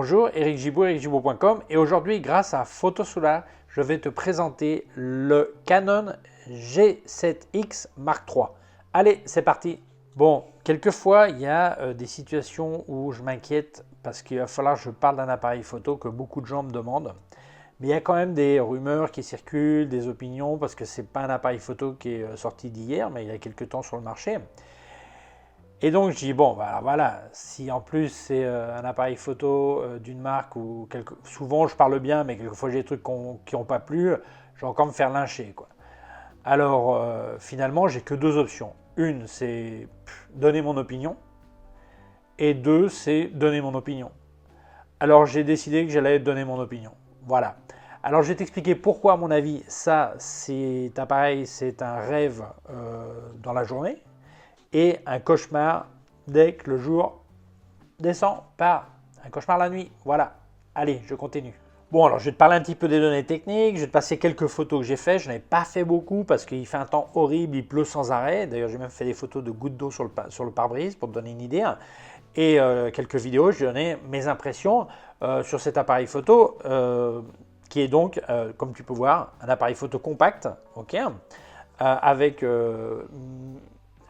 Bonjour, Eric Gibaud, ericgibaud.com, et aujourd'hui, grâce à Photosolar, je vais te présenter le Canon G7X Mark III. Allez, c'est parti. Bon, quelquefois, il y a des situations où je m'inquiète parce qu'il va falloir que je parle d'un appareil photo que beaucoup de gens me demandent. Mais il y a quand même des rumeurs qui circulent, des opinions, parce que ce n'est pas un appareil photo qui est sorti d'hier, mais il y a quelques temps sur le marché. Et donc je dis, bon, voilà, si en plus c'est un appareil photo d'une marque où souvent je parle bien, mais quelquefois j'ai des trucs qui n'ont pas plu, je vais encore me faire lyncher, quoi. Alors finalement, j'ai que deux options. Une, c'est donner mon opinion, et deux, c'est donner mon opinion. Alors j'ai décidé que j'allais donner mon opinion. Voilà. Alors je vais t'expliquer pourquoi, à mon avis, ça, cet appareil, c'est un rêve dans la journée et un cauchemar dès que le jour descend par un cauchemar la nuit. Voilà. Allez, je continue. Bon, alors je vais te parler un petit peu des données techniques, je vais te passer quelques photos que j'ai faites. Je n'en ai pas fait beaucoup parce qu'il fait un temps horrible, il pleut sans arrêt. D'ailleurs, j'ai même fait des photos de gouttes d'eau sur le pare-brise pour te donner une idée. Et quelques vidéos, je vais donner mes impressions sur cet appareil photo qui est donc, comme tu peux voir, un appareil photo compact, ok, avec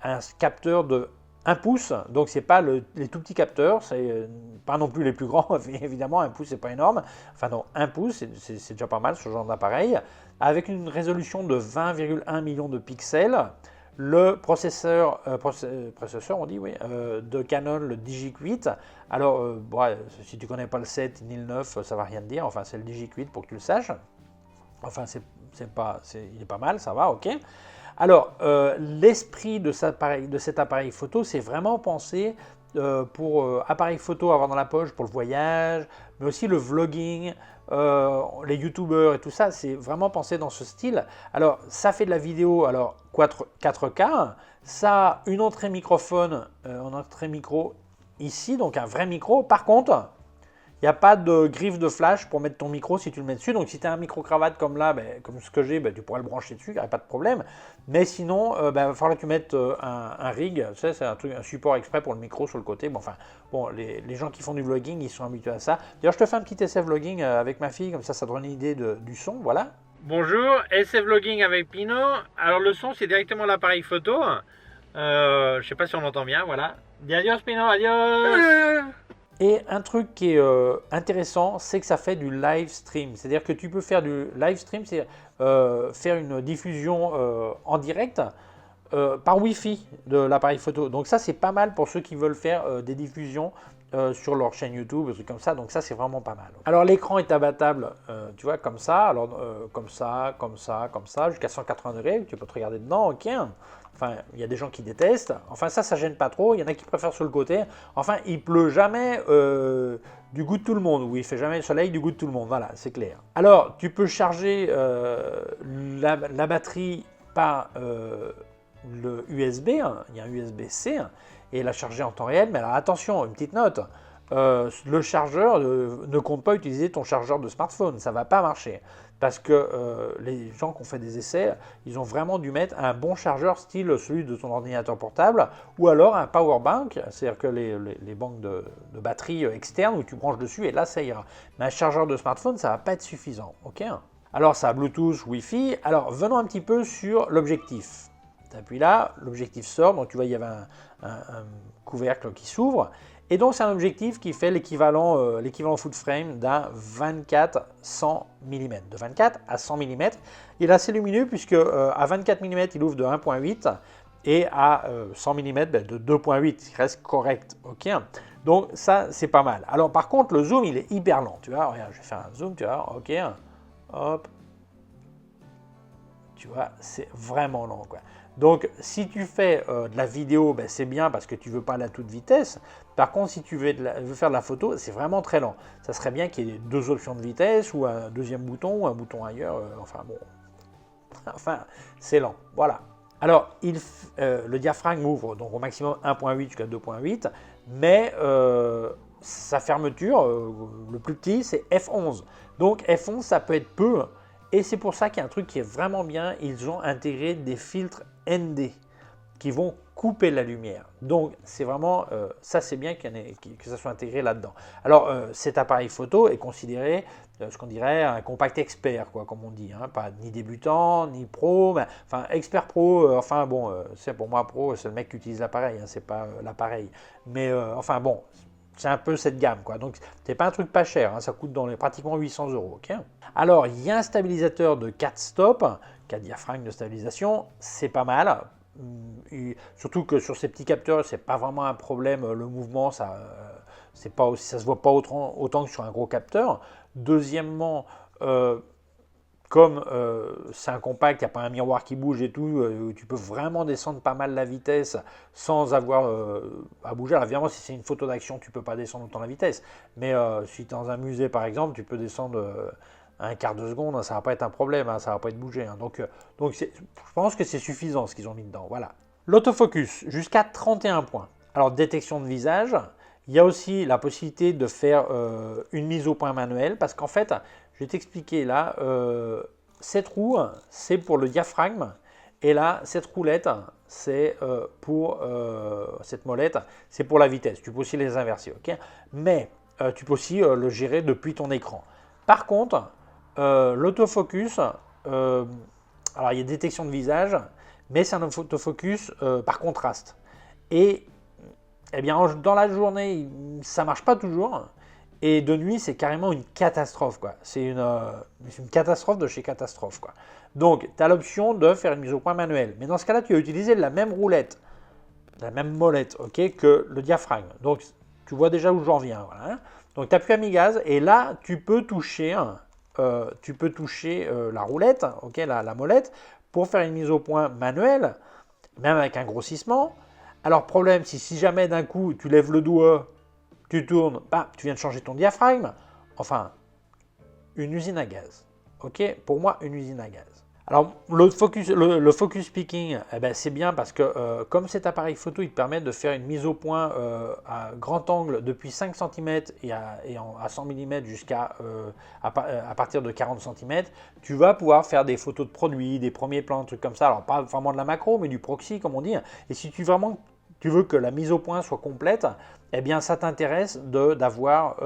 un capteur de 1 pouce, donc c'est pas les tout petits capteurs, c'est pas non plus les plus grands, évidemment, 1 pouce c'est pas énorme, enfin non, 1 pouce c'est déjà pas mal ce genre d'appareil, avec une résolution de 20,1 millions de pixels, le processeur on dit oui, de Canon, le Digic-8. Alors si tu connais pas le 7 ni le 9, ça va rien te dire, enfin c'est le Digic-8 pour que tu le saches, enfin il est pas mal, ça va, ok. Alors, l'esprit de cet appareil photo, c'est vraiment pensé pour appareil photo à avoir dans la poche, pour le voyage, mais aussi le vlogging, les youtubeurs et tout ça, c'est vraiment pensé dans ce style. Alors, ça fait de la vidéo, alors 4K, ça a une entrée microphone, une entrée micro ici, donc un vrai micro. Par contre, il n'y a pas de griffe de flash pour mettre ton micro si tu le mets dessus. Donc si tu as un micro-cravate comme là, comme ce que j'ai, tu pourrais le brancher dessus, il n'y aurait pas de problème. Mais sinon, il va falloir que tu mettes un rig. Tu sais, c'est un support exprès pour le micro sur le côté. Bon, les gens qui font du vlogging, ils sont habitués à ça. D'ailleurs, je te fais un petit essai vlogging avec ma fille, comme ça te donne une idée du son. Voilà. Bonjour, essai vlogging avec Pino. Alors le son, c'est directement l'appareil photo. Je ne sais pas si on entend bien, voilà. Adios Pino, adios. Et un truc qui est intéressant, c'est que ça fait du live stream. C'est-à-dire que tu peux faire du live stream, c'est faire une diffusion en direct par Wi-Fi de l'appareil photo. Donc ça, c'est pas mal pour ceux qui veulent faire des diffusions sur leur chaîne YouTube, des trucs comme ça. Donc ça, c'est vraiment pas mal. Alors l'écran est abattable, tu vois, comme ça. Alors comme ça, jusqu'à 180 degrés. Tu peux te regarder dedans, ok. Enfin, il y a des gens qui détestent. Enfin, ça gêne pas trop. Il y en a qui préfèrent sur le côté. Enfin, il pleut jamais du goût de tout le monde. Ou il fait jamais le soleil du goût de tout le monde. Voilà, c'est clair. Alors, tu peux charger la batterie par le USB. Il y a un USB-C et la charger en temps réel. Mais alors, attention, une petite note. Le chargeur ne compte pas utiliser ton chargeur de smartphone. Ça ne va pas marcher. Parce que les gens qui ont fait des essais, ils ont vraiment dû mettre un bon chargeur style celui de ton ordinateur portable ou alors un power bank, c'est-à-dire que les banques de batterie externes où tu branches dessus et là ça ira. Mais un chargeur de smartphone, ça ne va pas être suffisant. Ok. Alors ça a Bluetooth, Wi-Fi. Alors venons un petit peu sur l'objectif. Tu appuies là, l'objectif sort, donc tu vois il y avait un couvercle qui s'ouvre. Et donc c'est un objectif qui fait l'équivalent foot frame d'un 24-100 mm. De 24 à 100 mm. Il est assez lumineux puisque à 24 mm il ouvre de 1.8 et à 100 mm de 2.8, il reste correct. Ok. Donc ça c'est pas mal. Alors par contre le zoom il est hyper lent. Tu vois, regarde, je vais faire un zoom, tu vois, ok. Hop. Tu vois, c'est vraiment lent, quoi. Donc, si tu fais de la vidéo, c'est bien parce que tu ne veux pas aller à toute vitesse. Par contre, si tu veux faire de la photo, c'est vraiment très lent. Ça serait bien qu'il y ait deux options de vitesse ou un deuxième bouton ou un bouton ailleurs. Enfin, bon. Enfin, c'est lent. Voilà. Alors, le diaphragme ouvre donc au maximum 1.8 jusqu'à 2.8, mais sa fermeture, le plus petit, c'est f11. Donc, f11, ça peut être peu. Et c'est pour ça qu'il y a un truc qui est vraiment bien, ils ont intégré des filtres ND qui vont couper la lumière. Donc, c'est vraiment, ça c'est bien que ça soit intégré là-dedans. Alors, cet appareil photo est considéré, ce qu'on dirait, un compact expert, quoi, comme on dit. Hein, pas ni débutant, ni pro, mais, enfin, expert pro, enfin bon, c'est pour moi pro, c'est le mec qui utilise l'appareil, hein, c'est pas l'appareil. Mais, enfin bon, c'est un peu cette gamme, quoi. Donc, c'est pas un truc pas cher, hein, ça coûte dans les pratiquement 800 €. Okay, alors, il y a un stabilisateur de 4 stops, 4 diaphragmes de stabilisation, c'est pas mal. Et surtout que sur ces petits capteurs, c'est pas vraiment un problème, le mouvement, ça se voit pas autant que sur un gros capteur. Deuxièmement, comme c'est un compact, il n'y a pas un miroir qui bouge et tout, tu peux vraiment descendre pas mal la vitesse sans avoir à bouger. Alors évidemment, si c'est une photo d'action, tu ne peux pas descendre autant la vitesse. Mais si tu es dans un musée, par exemple, tu peux descendre un quart de seconde, hein, ça ne va pas être un problème, hein, ça ne va pas être bougé. Hein. Donc je pense que c'est suffisant ce qu'ils ont mis dedans. Voilà. L'autofocus, jusqu'à 31 points. Alors, détection de visage. Il y a aussi la possibilité de faire une mise au point manuelle parce qu'en fait, je vais t'expliquer là, cette roue, c'est pour le diaphragme et là, cette roulette, c'est pour cette molette, c'est pour la vitesse. Tu peux aussi les inverser, ok? Mais tu peux aussi le gérer depuis ton écran. Par contre, l'autofocus, alors il y a détection de visage, mais c'est un autofocus par contraste. Et eh bien, dans la journée, ça ne marche pas toujours. Et de nuit, c'est carrément une catastrophe, quoi. C'est une catastrophe de chez catastrophe, quoi. Donc, tu as l'option de faire une mise au point manuelle. Mais dans ce cas-là, tu vas utiliser la même roulette, la même molette, ok, que le diaphragme. Donc, tu vois déjà où j'en viens. Voilà. Donc, tu appuies à mi-gaz et là, tu peux toucher la roulette, ok, la molette, pour faire une mise au point manuelle, même avec un grossissement. Alors, problème, si jamais d'un coup, tu lèves le doigt, tu tournes, bah, tu viens de changer ton diaphragme. Enfin, une usine à gaz. Ok, pour moi, une usine à gaz. Alors, le focus picking, eh ben, c'est bien parce que comme cet appareil photo, il te permet de faire une mise au point à grand angle depuis 5 cm et à 100 mm jusqu'à à partir de 40 cm, tu vas pouvoir faire des photos de produits, des premiers plans, trucs comme ça. Alors, pas vraiment de la macro, mais du proxy, comme on dit. Et si tu veux que la mise au point soit complète, eh bien, ça t'intéresse d'avoir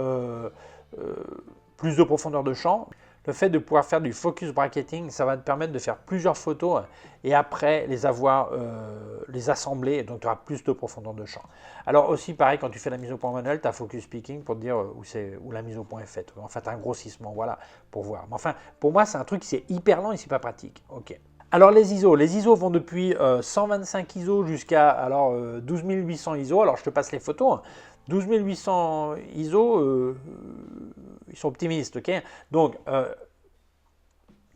plus de profondeur de champ. Le fait de pouvoir faire du focus bracketing, ça va te permettre de faire plusieurs photos et après les assembler, et donc tu auras plus de profondeur de champ. Alors aussi, pareil, quand tu fais la mise au point manuelle, tu as focus picking pour te dire où la mise au point est faite. En fait, un grossissement, voilà, pour voir. Mais enfin, pour moi, c'est un truc qui c'est hyper lent et c'est pas pratique. Ok. Alors les ISO vont depuis 125 ISO jusqu'à 12 800 ISO. Alors je te passe les photos. 12 800 ISO, ils sont optimistes, ok? Donc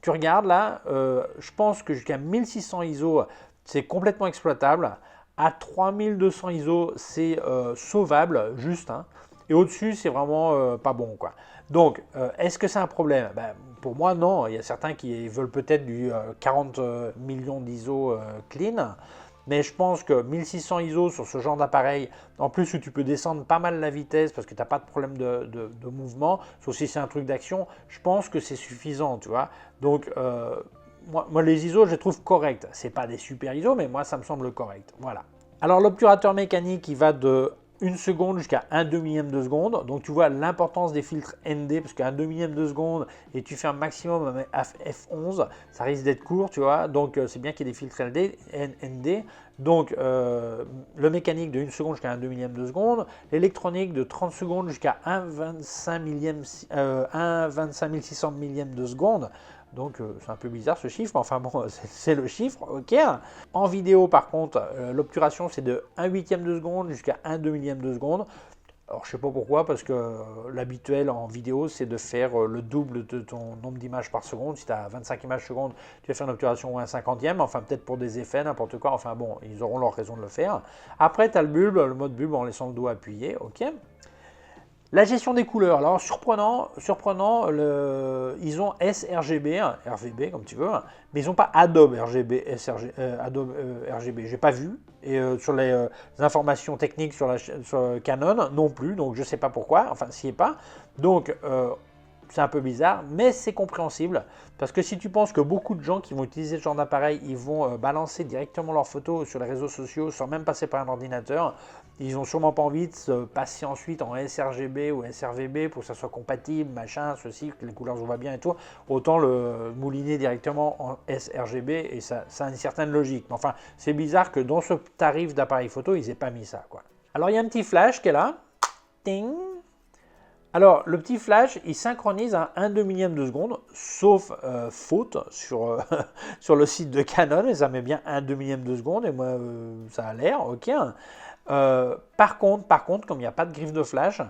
tu regardes là, je pense que jusqu'à 1600 ISO, c'est complètement exploitable. À 3200 ISO, c'est sauvable, juste. Hein. Et au-dessus, c'est vraiment pas bon, quoi. Donc, est-ce que c'est un problème? Ben, pour moi, non. Il y a certains qui veulent peut-être du 40 millions d'ISO clean. Mais je pense que 1600 ISO sur ce genre d'appareil, en plus où tu peux descendre pas mal la vitesse parce que tu n'as pas de problème de mouvement, sauf si c'est un truc d'action, je pense que c'est suffisant, tu vois. Donc, moi, les ISO, je les trouve corrects. Ce n'est pas des super ISO, mais moi, ça me semble correct. Voilà. Alors, l'obturateur mécanique, il va de 1 seconde jusqu'à 1 demi-millième de seconde. Donc tu vois l'importance des filtres ND, parce qu'un demi-millième de seconde et tu fais un maximum à F11, ça risque d'être court, tu vois. Donc c'est bien qu'il y ait des filtres ND. Donc le mécanique de 1 seconde jusqu'à 1 demi-millième de seconde, l'électronique de 30 secondes jusqu'à 1,25 600 millième de seconde. Donc c'est un peu bizarre ce chiffre, mais enfin bon, c'est le chiffre, ok. En vidéo par contre, l'obturation c'est de 1/8 de seconde jusqu'à 1/2 de seconde. Alors je sais pas pourquoi, parce que l'habituel en vidéo c'est de faire le double de ton nombre d'images par seconde. Si tu as 25 images seconde, tu vas faire une obturation ou un 50e, enfin peut-être pour des effets, n'importe quoi, enfin bon, ils auront leur raison de le faire. Après tu as le mode bulbe en laissant le doigt appuyé, ok. La gestion des couleurs, alors surprenant, ils ont sRGB, RGB comme tu veux, mais ils n'ont pas Adobe RGB, Adobe RGB, j'ai pas vu, et sur les informations techniques sur Canon non plus, donc je sais pas pourquoi, enfin s'il n'y est pas. Donc c'est un peu bizarre, mais c'est compréhensible. Parce que si tu penses que beaucoup de gens qui vont utiliser ce genre d'appareil, ils vont balancer directement leurs photos sur les réseaux sociaux sans même passer par un ordinateur, ils n'ont sûrement pas envie de se passer ensuite en sRGB ou sRVB pour que ça soit compatible, machin, ceci, que les couleurs se voient bien et tout. Autant le mouliner directement en sRGB et ça a une certaine logique. Mais enfin, c'est bizarre que dans ce tarif d'appareil photo, ils n'aient pas mis ça, quoi. Alors, il y a un petit flash qui est là. Ting. Alors, le petit flash, il synchronise à 1/2 millième de seconde, sauf faute sur, sur le site de Canon, et ça met bien 1/2 millième de seconde, et moi, ça a l'air, ok. Par contre, comme il n'y a pas de griffe de flash,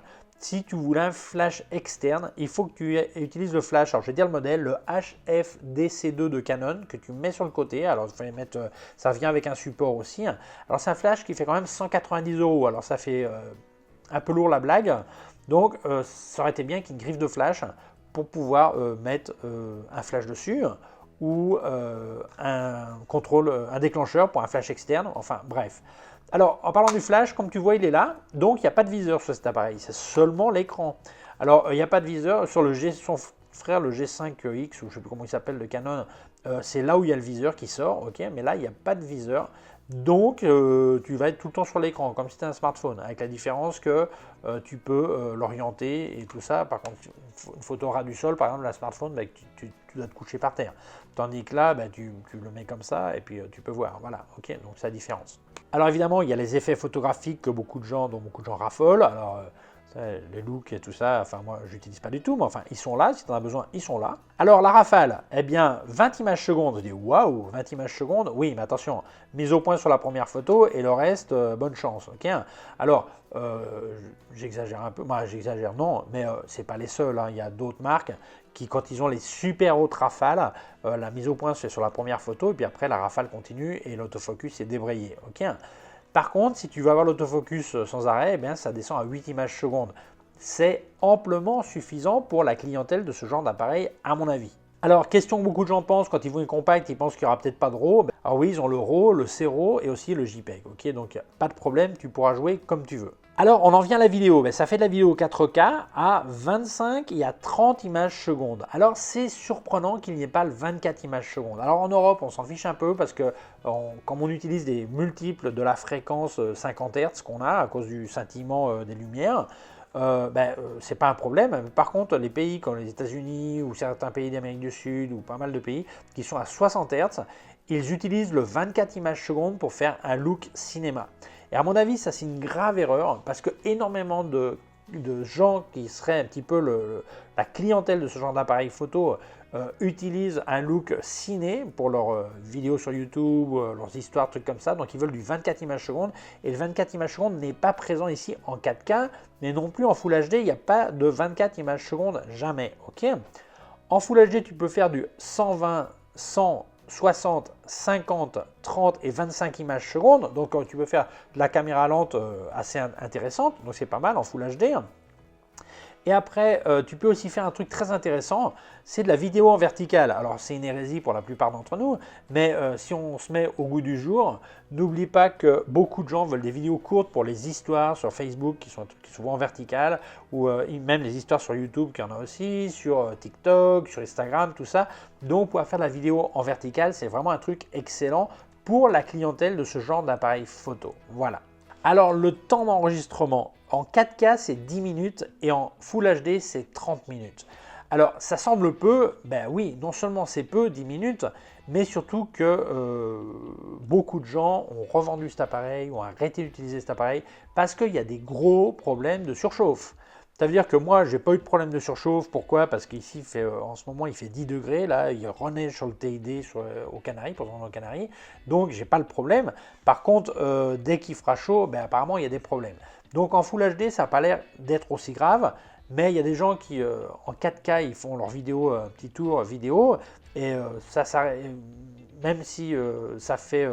si tu voulais un flash externe, il faut que tu utilises le flash. Alors, je vais dire le modèle, le HFDC2 de Canon, que tu mets sur le côté. Alors, il fallait mettre, ça vient avec un support aussi. Alors, c'est un flash qui fait quand même 190 €. Alors, ça fait un peu lourd la blague. Donc, ça aurait été bien qu'il y ait une griffe de flash pour pouvoir mettre un flash dessus ou un déclencheur pour un flash externe. Enfin, bref. Alors, en parlant du flash, comme tu vois, il est là. Donc, il n'y a pas de viseur sur cet appareil. C'est seulement l'écran. Alors, il n'y a pas de viseur sur son frère, le G5X, ou je ne sais plus comment il s'appelle, de Canon. C'est là où il y a le viseur qui sort. Ok, mais là, il n'y a pas de viseur. Donc, tu vas être tout le temps sur l'écran, comme si c'était un smartphone, avec la différence que tu peux l'orienter et tout ça. Par contre, une photo ras du sol, par exemple, un smartphone, bah, tu dois te coucher par terre. Tandis que là, bah, tu le mets comme ça et puis tu peux voir. Voilà, ok, donc c'est la différence. Alors évidemment, il y a les effets photographiques que dont beaucoup de gens raffolent. Alors, les looks et tout ça, enfin moi je n'utilise pas du tout, mais enfin ils sont là, si tu en as besoin, ils sont là. Alors la rafale, eh bien 20 images secondes, je dis waouh, 20 images secondes, oui mais attention, mise au point sur la première photo et le reste, bonne chance, ok. Alors j'exagère un peu, moi j'exagère non, mais c'est pas les seuls, hein. Il y a d'autres marques qui quand ils ont les super hautes rafales, la mise au point se fait sur la première photo et puis après la rafale continue et l'autofocus est débrayé, ok. Par contre, si tu veux avoir l'autofocus sans arrêt, eh bien, ça descend à 8 images secondes. C'est amplement suffisant pour la clientèle de ce genre d'appareil, à mon avis. Alors, question que beaucoup de gens pensent quand ils voient une compacte, ils pensent qu'il n'y aura peut-être pas de RAW. Alors oui, ils ont le RAW, le C-RAW et aussi le JPEG. Ok, donc pas de problème, tu pourras jouer comme tu veux. Alors, on en vient à la vidéo. Ça fait de la vidéo 4K à 25 et à 30 images secondes. Alors, c'est surprenant qu'il n'y ait pas le 24 images secondes. Alors, en Europe, on s'en fiche un peu parce que comme on utilise des multiples de la fréquence 50 Hz qu'on a à cause du scintillement des lumières, c'est pas un problème. Par contre, les pays comme les États-Unis ou certains pays d'Amérique du Sud ou pas mal de pays qui sont à 60 Hz, ils utilisent le 24 images secondes pour faire un look cinéma. Et à mon avis, ça c'est une grave erreur parce que énormément de gens qui seraient un petit peu la clientèle de ce genre d'appareil photo utilisent un look ciné pour leurs vidéos sur YouTube, leurs histoires, trucs comme ça. Donc ils veulent du 24 images secondes et le 24 images secondes n'est pas présent ici en 4K, mais non plus en Full HD, il n'y a pas de 24 images secondes, jamais. Ok. En Full HD, tu peux faire du 120, 100, 60, 50, 30 et 25 images secondes. Donc tu peux faire de la caméra lente assez intéressante, donc c'est pas mal en Full HD. Et après, tu peux aussi faire un truc très intéressant, c'est de la vidéo en verticale. Alors c'est une hérésie pour la plupart d'entre nous, mais si on se met au goût du jour, n'oublie pas que beaucoup de gens veulent des vidéos courtes pour les histoires sur Facebook qui sont souvent en verticale, ou même les histoires sur YouTube qui en a aussi, sur TikTok, sur Instagram, tout ça. Donc pouvoir faire de la vidéo en verticale, c'est vraiment un truc excellent pour la clientèle de ce genre d'appareil photo. Voilà. Alors le temps d'enregistrement en 4K c'est 10 minutes et en Full HD c'est 30 minutes. Alors ça semble peu, ben oui, non seulement c'est peu, 10 minutes, mais surtout que beaucoup de gens ont revendu cet appareil ou ont arrêté d'utiliser cet appareil parce qu'il y a des gros problèmes de surchauffe. Ça veut dire que moi, j'ai pas eu de problème de surchauffe. Pourquoi? Parce qu'ici, en ce moment, il fait 10 degrés. Là, il reneige sur le TID aux Canaries, pour aux Canaries. Donc, j'ai pas le problème. Par contre, dès qu'il fera chaud, ben, apparemment, il y a des problèmes. Donc, en Full HD, ça n'a pas l'air d'être aussi grave. Mais il y a des gens qui, en 4K, ils font leur vidéo, petit tour vidéo. Et même si ça fait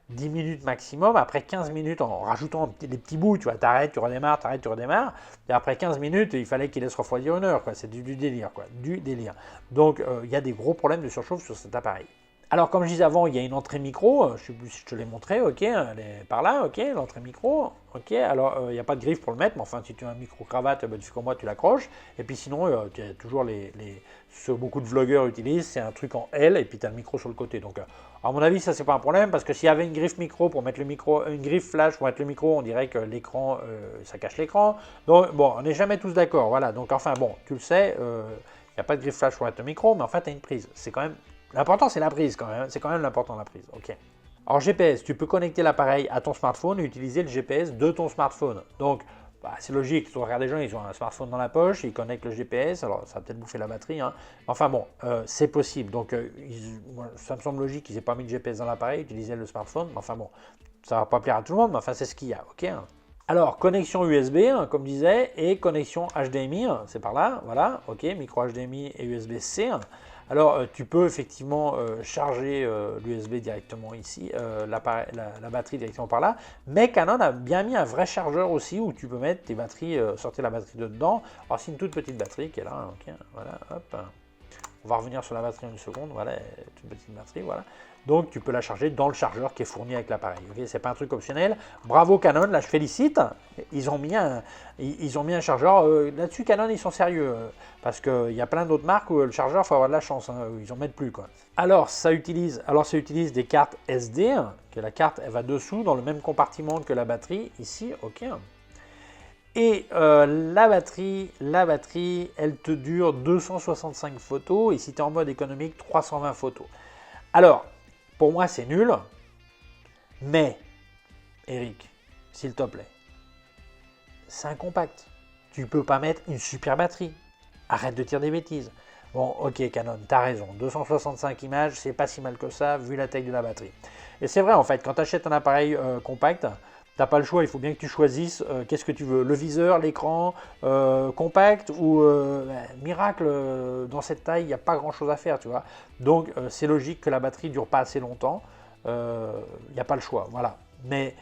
10 minutes maximum, après 15 minutes, en rajoutant des petits bouts, tu vois, t'arrêtes, tu redémarres, t'arrêtes, tu redémarres, et après 15 minutes, il fallait qu'il laisse refroidir 1 heure, quoi. C'est du délire, quoi, du délire. Donc, il y a des gros problèmes de surchauffe sur cet appareil. Alors, comme je disais avant, il y a une entrée micro, je ne sais plus si je te l'ai montré, ok, elle est par là, ok, l'entrée micro, ok, alors il n'y a pas de griffe pour le mettre, mais enfin, si tu as un micro-cravate, ben, tu fais comme moi, tu l'accroches, et puis sinon, tu as toujours ce que beaucoup de vlogueurs utilisent, c'est un truc en L, et puis tu as le micro sur le côté, donc à mon avis, ça, c'est pas un problème, parce que s'il y avait une griffe micro pour mettre le micro, une griffe flash pour mettre le micro, on dirait que l'écran, ça cache l'écran, donc bon, on n'est jamais tous d'accord, voilà, donc enfin, bon, tu le sais, il n'y a pas de griffe flash pour mettre le micro, mais en fait, tu as une prise, c'est quand même... L'important, c'est la prise quand même. C'est quand même l'important, la prise. Ok. Alors, GPS, tu peux connecter l'appareil à ton smartphone et utiliser le GPS de ton smartphone. Donc, bah, c'est logique. Tu regardes des gens, ils ont un smartphone dans la poche, ils connectent le GPS. Alors, ça va peut-être bouffer la batterie. Hein. Enfin bon, c'est possible. Donc, ça me semble logique qu'ils n'aient pas mis le GPS dans l'appareil, utiliser le smartphone. Enfin bon, ça ne va pas plaire à tout le monde, mais enfin, c'est ce qu'il y a. Ok. Alors, connexion USB, hein, comme je disais, et connexion HDMI, hein, c'est par là, voilà, ok, micro HDMI et USB-C. Hein. Alors, tu peux effectivement charger l'USB directement ici, la batterie directement par là, mais Canon a bien mis un vrai chargeur aussi où tu peux mettre tes batteries, sortir la batterie de dedans. Alors, c'est une toute petite batterie qui est là, hein, ok, voilà, hop. On va revenir sur la batterie en une seconde, voilà, une petite batterie, voilà. Donc, tu peux la charger dans le chargeur qui est fourni avec l'appareil. Okay, c'est pas un truc optionnel. Bravo Canon, là je félicite. Ils ont mis un chargeur. Là-dessus, Canon, ils sont sérieux. Parce qu'il y a plein d'autres marques où le chargeur, il faut avoir de la chance. Hein, ils en mettent plus. Quoi. Alors, ça utilise des cartes SD. Que la carte, elle va dessous, dans le même compartiment que la batterie. Ici, ok. Et la batterie, elle te dure 265 photos. Et si tu es en mode économique, 320 photos. Alors, pour moi, c'est nul. Mais, Eric, s'il te plaît, c'est un compact. Tu peux pas mettre une super batterie. Arrête de dire des bêtises. Bon, ok, Canon, t'as raison. 265 images, c'est pas si mal que ça, vu la taille de la batterie. Et c'est vrai, en fait, quand tu achètes un appareil compact, t'as pas le choix, il faut bien que tu choisisses qu'est-ce que tu veux. Le viseur, l'écran, compact ou miracle, dans cette taille, il n'y a pas grand-chose à faire, tu vois. Donc, c'est logique que la batterie ne dure pas assez longtemps. Il n'y a pas le choix, voilà. Mais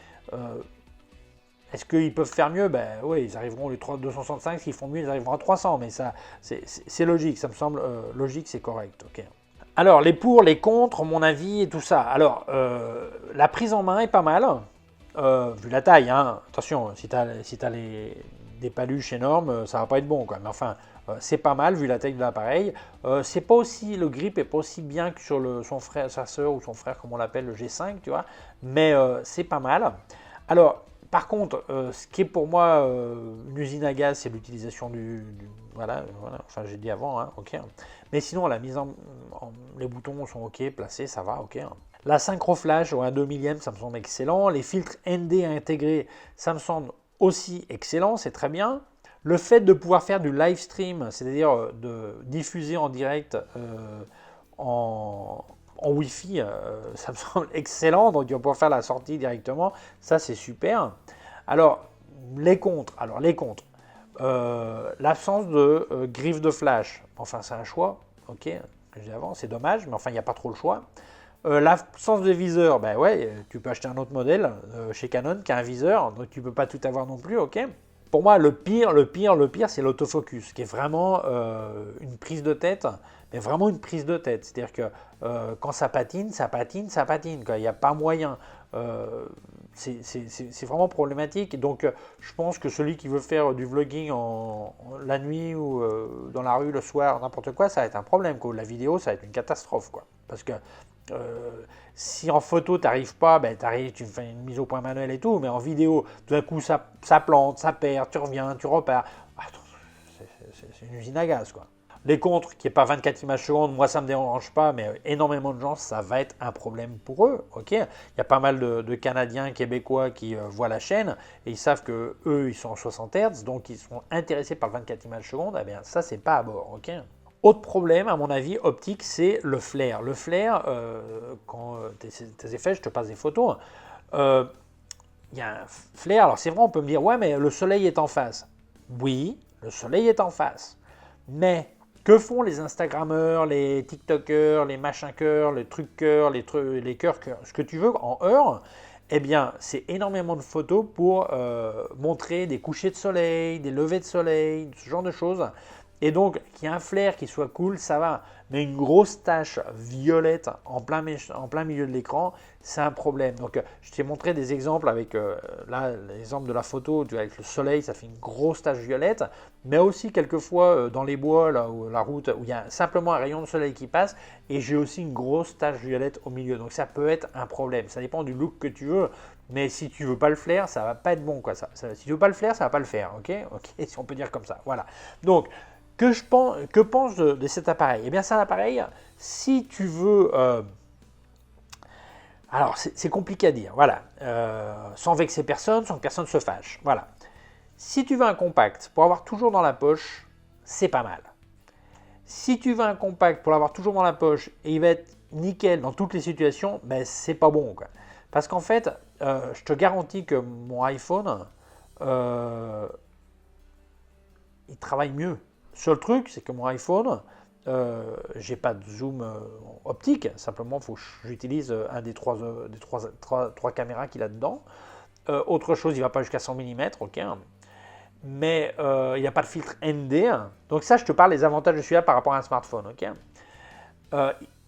est-ce qu'ils peuvent faire mieux? Ben oui, ils arriveront les 265, s'ils font mieux, ils arriveront à 300, mais ça, c'est logique, ça me semble logique, c'est correct, ok. Alors, les pour, les contre, mon avis et tout ça. Alors, la prise en main est pas mal, vu la taille, hein. Attention, si tu as des paluches énormes, ça va pas être bon, quoi. Mais enfin, c'est pas mal vu la taille de l'appareil. C'est pas aussi, le grip est pas aussi bien que sur son frère, sa soeur ou son frère, comme on l'appelle, le G5, tu vois. Mais c'est pas mal. Alors, par contre, ce qui est pour moi une usine à gaz, c'est l'utilisation voilà, enfin j'ai dit avant, hein, ok. Mais sinon, la mise les boutons sont ok, placés, ça va, ok. La synchro flash au 1/2 millième, ça me semble excellent. Les filtres ND intégrés, ça me semble aussi excellent, c'est très bien. Le fait de pouvoir faire du live stream, c'est-à-dire de diffuser en direct en Wi-Fi, ça me semble excellent. Donc, tu vas pouvoir faire la sortie directement. Ça, c'est super. Alors, les contres. L'absence de griffe de flash. Enfin, c'est un choix. Ok, que j'ai avant, c'est dommage, mais enfin, il n'y a pas trop le choix. L'absence de viseur, ben ouais, tu peux acheter un autre modèle chez Canon qui a un viseur, donc tu ne peux pas tout avoir non plus, ok. Pour moi, le pire, c'est l'autofocus, qui est vraiment une prise de tête, mais vraiment une prise de tête. C'est-à-dire que quand ça patine, quoi. Il n'y a pas moyen. C'est vraiment problématique. Donc, je pense que celui qui veut faire du vlogging la nuit ou dans la rue le soir, n'importe quoi, ça va être un problème, quoi. La vidéo, ça va être une catastrophe, quoi. Parce que si en photo tu n'arrives pas, ben, tu fais une mise au point manuelle et tout, mais en vidéo, tout d'un coup ça plante, ça perd, tu reviens, tu repars. C'est une usine à gaz, quoi. Les contres, qui n'est pas 24 images secondes, moi ça ne me dérange pas, mais énormément de gens, ça va être un problème pour eux. Ok, il y a pas mal de Canadiens, Québécois qui voient la chaîne et ils savent que eux ils sont en 60 Hz, donc ils sont intéressés par 24 images secondes. Eh bien ça c'est pas à bord. Ok. Autre problème, à mon avis, optique, c'est le flair. Le flair, quand tes effets, je te passe des photos, il y a un flair. Alors c'est vrai, on peut me dire, ouais, mais le soleil est en face. Oui, le soleil est en face. Mais que font les Instagrammeurs, les TikTokers, les machin-cœurs, les trucs-cœurs, les cœurs-cœurs, ce que tu veux en heure? Eh bien, c'est énormément de photos pour montrer des couchers de soleil, des levées de soleil, ce genre de choses. Et donc, qu'il y ait un flair qui soit cool, ça va. Mais une grosse tache violette en plein milieu de l'écran, c'est un problème. Donc, je t'ai montré des exemples avec, là, l'exemple de la photo, tu vois, avec le soleil, ça fait une grosse tache violette. Mais aussi, quelquefois, dans les bois, là, où la route, où il y a simplement un rayon de soleil qui passe, et j'ai aussi une grosse tache violette au milieu. Donc, ça peut être un problème. Ça dépend du look que tu veux. Mais si tu veux pas le flair, ça va pas être bon, quoi. Si tu veux pas le flair, ça va pas le faire, ok, si on peut dire comme ça. Voilà. Donc, que pense de cet appareil? Eh bien, c'est un appareil, si tu veux... alors, c'est compliqué à dire, voilà. Sans vexer personne, sans que personne se fâche. Voilà. Si tu veux un compact pour avoir toujours dans la poche, c'est pas mal. Si tu veux un compact pour l'avoir toujours dans la poche et il va être nickel dans toutes les situations, ben, c'est pas bon, quoi. Parce qu'en fait, je te garantis que mon iPhone, il travaille mieux. Seul truc, c'est que mon iPhone, j'ai pas de zoom optique, simplement faut que j'utilise un des trois caméras qu'il a dedans. Autre chose, il ne va pas jusqu'à 100 mm, ok. Mais il n'y a pas de filtre ND. Donc ça, je te parle des avantages de celui-là par rapport à un smartphone, ok.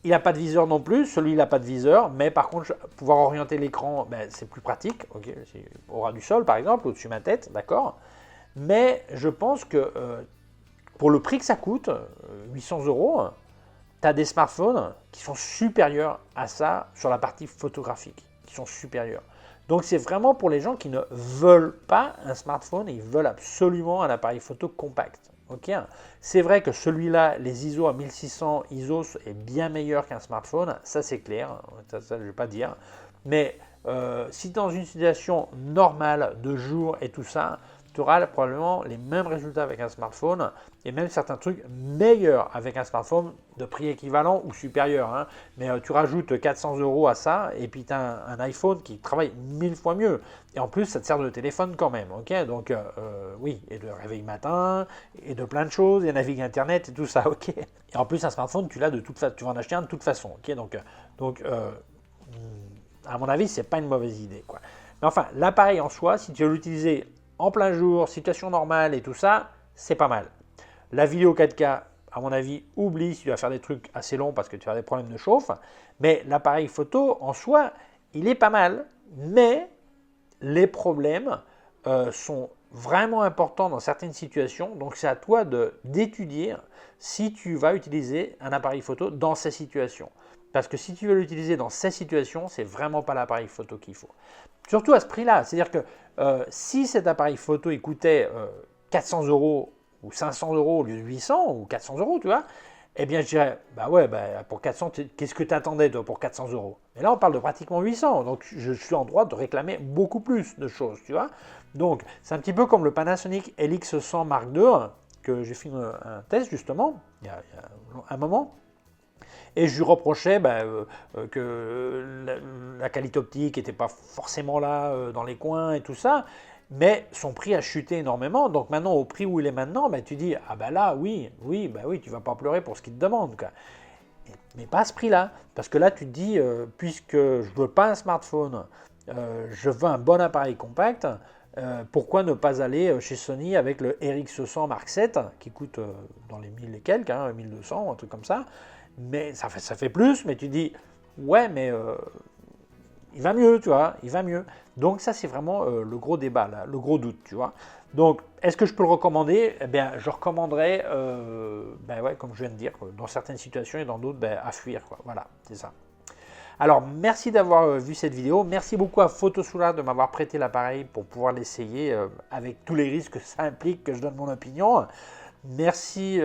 Il n'a pas de viseur non plus, celui-là n'a pas de viseur, mais par contre, pouvoir orienter l'écran, ben, c'est plus pratique, ok, au ras du sol par exemple, au-dessus de ma tête, d'accord. Mais je pense que pour le prix que ça coûte, 800 €, tu as des smartphones qui sont supérieurs à ça sur la partie photographique, qui sont supérieurs. Donc c'est vraiment pour les gens qui ne veulent pas un smartphone et ils veulent absolument un appareil photo compact. Okay, c'est vrai que celui-là, les ISO à 1600 ISO est bien meilleur qu'un smartphone, ça c'est clair, ça je ne vais pas dire. Mais si dans une situation normale de jour et tout ça, tu auras probablement les mêmes résultats avec un smartphone et même certains trucs meilleurs avec un smartphone de prix équivalent ou supérieur. Hein. Mais tu rajoutes 400 € à ça et puis tu as un iPhone qui travaille 1000 fois mieux. Et en plus, ça te sert de téléphone quand même. Okay, donc oui, et de réveil matin et de plein de choses, et naviguer Internet et tout ça. Okay. Et en plus, un smartphone, tu l'as de toute façon, tu vas en acheter un de toute façon. Okay, donc à mon avis, c'est pas une mauvaise idée, quoi. Mais enfin, l'appareil en soi, si tu veux l'utiliser en plein jour, situation normale et tout ça, c'est pas mal. La vidéo 4K, à mon avis, oublie si tu vas faire des trucs assez longs parce que tu as des problèmes de chauffe. Mais l'appareil photo, en soi, il est pas mal. Mais les problèmes sont vraiment importants dans certaines situations. Donc, c'est à toi d'étudier si tu vas utiliser un appareil photo dans ces situations. Parce que si tu veux l'utiliser dans ces situations, c'est vraiment pas l'appareil photo qu'il faut. Surtout à ce prix-là. C'est-à-dire que si cet appareil photo il coûtait 400 € ou 500 € au lieu de 800 ou 400 €, tu vois, eh bien je dirais, bah ouais, bah, pour 400, qu'est-ce que tu attendais toi pour 400 €? Mais là, on parle de pratiquement 800, donc je suis en droit de réclamer beaucoup plus de choses, tu vois. Donc, c'est un petit peu comme le Panasonic LX100 Mark II, que j'ai fait un test justement, il y a un moment. Et je lui reprochais que la qualité optique n'était pas forcément là dans les coins et tout ça, mais son prix a chuté énormément. Donc maintenant, au prix où il est maintenant, tu dis, ah ben là, oui, tu vas pas pleurer pour ce qu'il te demande, quoi. Mais pas à ce prix-là. Parce que là, tu te dis, puisque je ne veux pas un smartphone, je veux un bon appareil compact, pourquoi ne pas aller chez Sony avec le RX100 Mark VII, qui coûte dans les 1000 et quelques, 1200, un truc comme ça. Mais ça fait plus, mais tu dis, ouais, mais il va mieux, tu vois, il va mieux. Donc ça, c'est vraiment le gros débat, là, le gros doute, tu vois. Donc, est-ce que je peux le recommander? Eh bien, je recommanderais, ouais, comme je viens de dire, dans certaines situations et dans d'autres, à fuir, quoi. Voilà, c'est ça. Alors, merci d'avoir vu cette vidéo. Merci beaucoup à Photosolar de m'avoir prêté l'appareil pour pouvoir l'essayer avec tous les risques que ça implique que je donne mon opinion. Merci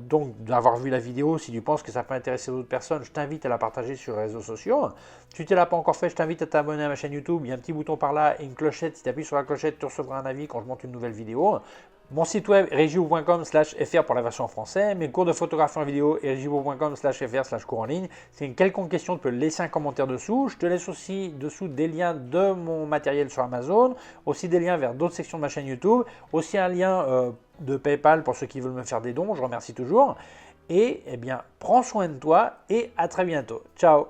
donc d'avoir vu la vidéo. Si tu penses que ça peut intéresser d'autres personnes, je t'invite à la partager sur les réseaux sociaux. Si tu ne l'as pas encore fait, je t'invite à t'abonner à ma chaîne YouTube. Il y a un petit bouton par là et une clochette. Si tu appuies sur la clochette, tu recevras un avis quand je monte une nouvelle vidéo. Mon site web regio.com/fr pour la version en français. Mes cours de photographie en vidéo et regio.com/fr/cours en ligne. C'est une quelconque question, tu peux laisser un commentaire dessous. Je te laisse aussi dessous des liens de mon matériel sur Amazon, aussi des liens vers d'autres sections de ma chaîne YouTube, aussi un lien de PayPal pour ceux qui veulent me faire des dons. Je remercie toujours. Et eh bien, prends soin de toi et à très bientôt. Ciao!